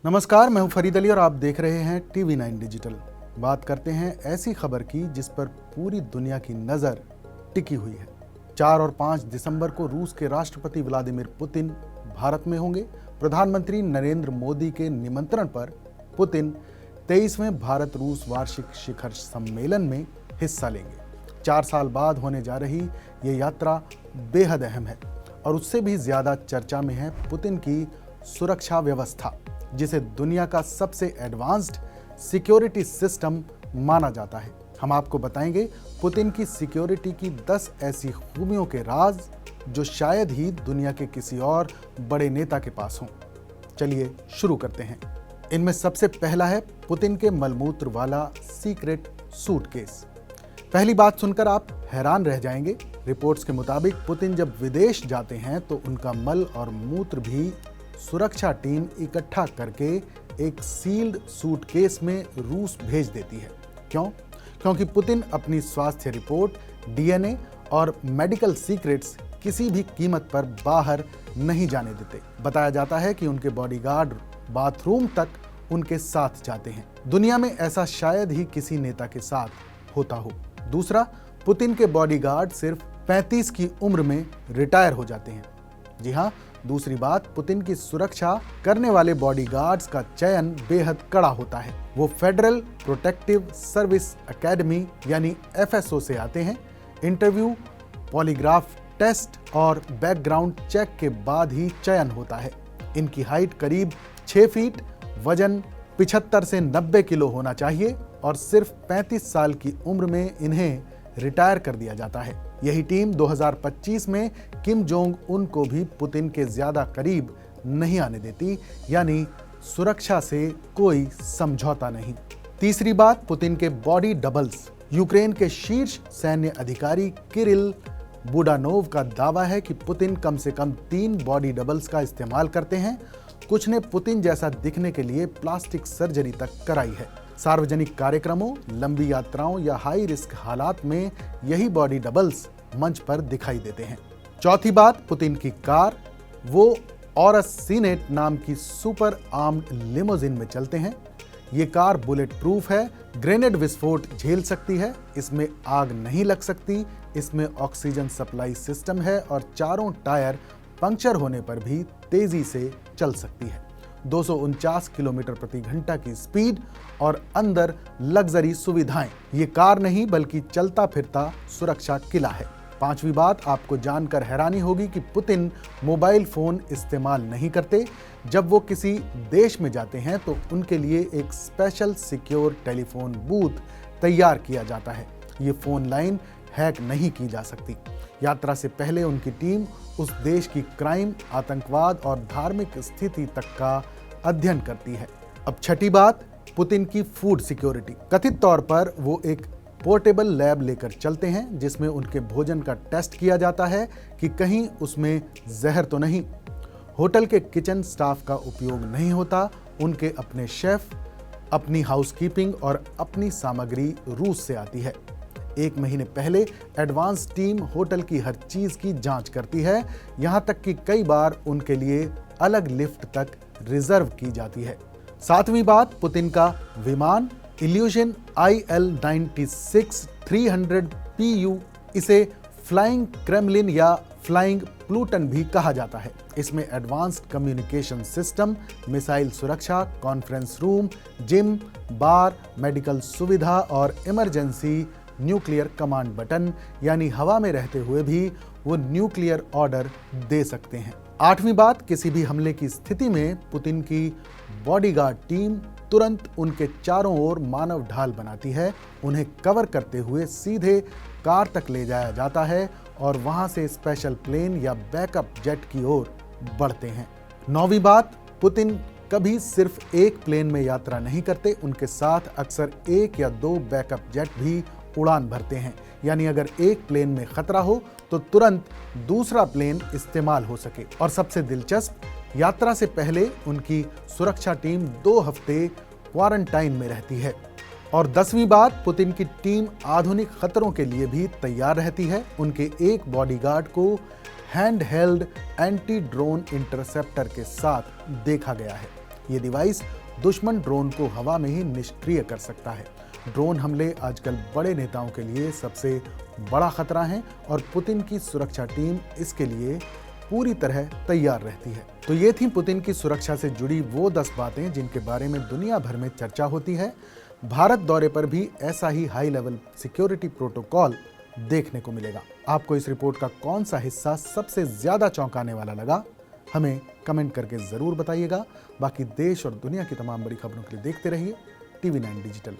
नमस्कार, मैं हूं फरीद अली और आप देख रहे हैं TV9 डिजिटल। बात करते हैं ऐसी खबर की जिस पर पूरी दुनिया की नज़र टिकी हुई है। 4 और 5 दिसंबर को रूस के राष्ट्रपति व्लादिमीर पुतिन भारत में होंगे। प्रधानमंत्री नरेंद्र मोदी के निमंत्रण पर पुतिन 23वें भारत रूस वार्षिक शिखर सम्मेलन में हिस्सा लेंगे। 4 साल बाद होने जा रही ये यात्रा बेहद अहम है और उससे भी ज़्यादा चर्चा में है पुतिन की सुरक्षा व्यवस्था, जिसे दुनिया का सबसे एडवांस्ड सिक्योरिटी सिस्टम माना जाता है। हम आपको बताएंगे पुतिन की सिक्योरिटी की 10 ऐसी खूबियों के राज जो शायद ही दुनिया के किसी और बड़े नेता के पास हों। चलिए शुरू करते हैं। इनमें सबसे पहला है पुतिन के मलमूत्र वाला सीक्रेट सूटकेस। पहली बात सुनकर आप हैरान रह जाएंगे। रिपोर्ट्स के मुताबिक पुतिन जब विदेश जाते हैं तो उनका मल और मूत्र भी सुरक्षा टीम इकट्ठा करके एक सील्ड सूटकेस में रूस भेज देती है। क्यों? क्योंकि पुतिन अपनी स्वास्थ्य रिपोर्ट, DNA और मेडिकल सीक्रेट्स किसी भी कीमत पर बाहर नहीं जाने देते। बताया जाता है कि उनके बॉडीगार्ड बाथरूम तक उनके साथ जाते हैं। दुनिया में ऐसा शायद ही किसी नेता के साथ होता हो। दूसरा, पुतिन के बॉडीगार्ड सिर्फ 35 की उम्र में रिटायर हो जाते हैं। जी हाँ, दूसरी बात, पुतिन की सुरक्षा करने वाले बॉडीगार्ड्स का चयन बेहद कड़ा होता है। वो फेडरल प्रोटेक्टिव सर्विस एकेडमी यानी FSO से आते हैं। इंटरव्यू, पॉलीग्राफ टेस्ट और बैकग्राउंड चेक के बाद ही चयन होता है। इनकी हाइट करीब 6 फीट, वजन 75 से 90 किलो होना चाहिए और सिर्फ 35 साल की उम्र में इन्हें रिटायर कर दिया जाता है। यही टीम 2025 में किम जोंग उन को भी पुतिन के ज्यादा करीब नहीं आने देती, यानी सुरक्षा से कोई समझौता नहीं। तीसरी बात, पुतिन के बॉडी डबल्स। यूक्रेन के शीर्ष सैन्य अधिकारी किरिल बुडानोव का दावा है कि पुतिन कम से कम 3 बॉडी डबल्स का इस्तेमाल करते हैं। कुछ ने पुतिन जैसा दिखने के लिए प्लास्टिक सर्जरी तक कराई है। सार्वजनिक कार्यक्रमों, लंबी यात्राओं या हाई रिस्क हालात में यही बॉडी डबल्स मंच पर दिखाई देते हैं। चौथी बात, पुतिन की कार। वो ऑरस सीनेट नाम की सुपर आर्म्ड लिमोजिन में चलते हैं। ये कार बुलेट प्रूफ है, ग्रेनेड विस्फोट झेल सकती है, इसमें आग नहीं लग सकती, इसमें ऑक्सीजन सप्लाई सिस्टम है और चारों टायर पंक्चर होने पर भी तेजी से चल सकती है। 249 किलोमीटर प्रति घंटा की स्पीड और अंदर लग्जरी सुविधाएं। ये कार नहीं बल्कि चलता फिरता सुरक्षा किला है। पांचवी बात, आपको जानकर हैरानी होगी कि पुतिन मोबाइल फोन इस्तेमाल नहीं करते। जब वो किसी देश में जाते हैं तो उनके लिए एक स्पेशल सिक्योर टेलीफोन बूथ तैयार किया जाता है। ये फोन लाइन हैक नहीं की जा सकती। यात्रा से पहले उनकी टीम उस देश की क्राइम, आतंकवाद और धार्मिक स्थिति तक का अध्ययन करती है। अब छठी बात, पुतिन की फूड सिक्योरिटी। कथित तौर पर वो एक पोर्टेबल लैब लेकर चलते हैं जिसमें उनके भोजन का टेस्ट किया जाता है कि कहीं उसमें जहर तो नहीं। होटल के किचन स्टाफ का उपयोग नहीं होता। उनके अपने शेफ, अपनी हाउसकीपिंग और अपनी सामग्री रूस से आती है। 1 महीने पहले एडवांस टीम होटल की हर चीज की जांच करती है, यहां तक कि कई बार उनके लिए अलग लिफ्ट तक रिजर्व की जाती है। 7वीं बात, पुतिन का विमान इल्यूशन IL-96-300 PU। इसे फ्लाइंग क्रेमलिन या फ्लाइंग प्लूटन भी कहा जाता है। इसमें एडवांस्ड कम्युनिकेशन सिस्टम, मिसाइल सुरक्षा, कॉन्फ्रेंस रूम, जिम, बार, मेडिकल सुविधा और इमरजेंसी न्यूक्लियर कमांड बटन, यानी हवा में रहते हुए भी वो न्यूक्लियर ऑर्डर दे सकते हैं। 8वीं बात, किसी भी हमले की स्थिति में पुतिन की बॉडीगार्ड टीम तुरंत उनके चारों ओर मानव ढाल बनाती है। उन्हें कवर करते हुए सीधे कार तक ले जाया जाता है और वहां से स्पेशल प्लेन या बैकअप जेट की ओर बढ़ते हैं। 9वीं बात, पुतिन कभी सिर्फ एक प्लेन में यात्रा नहीं करते। उनके साथ अक्सर 1 या 2 बैकअप जेट भी उड़ान भरते हैं, यानी अगर एक प्लेन में खतरा हो तो तुरंत दूसरा प्लेन इस्तेमाल हो सके। और सबसे दिलचस्प, यात्रा से पहले उनकी सुरक्षा टीम 2 हफ्ते क्वारंटाइन में रहती है। और 10वीं बात, पुतिन की टीम आधुनिक खतरों के लिए भी तैयार रहती है। उनके एक बॉडीगार्ड को hand held anti drone interceptor के साथ देखा गया है। ये डिवाइस दुश्मन ड्रोन को हवा में ही निष्क्रिय कर सकता है। ड्रोन हमले आजकल बड़े नेताओं के लिए सबसे बड़ा खतरा हैं और पुतिन की सुरक्षा टीम इसके लिए पूरी तरह तैयार रहती है। तो ये थी पुतिन की सुरक्षा से जुड़ी वो 10 बातें जिनके बारे में दुनिया भर में चर्चा होती है। भारत दौरे पर भी ऐसा ही हाई लेवल सिक्योरिटी प्रोटोकॉल देखने को मिलेगा। आपको इस रिपोर्ट का कौन सा हिस्सा सबसे ज्यादा चौंकाने वाला लगा, हमें कमेंट करके जरूर बताइएगा। बाकी देश और दुनिया की तमाम बड़ी खबरों के लिए देखते रहिए TV9 डिजिटल।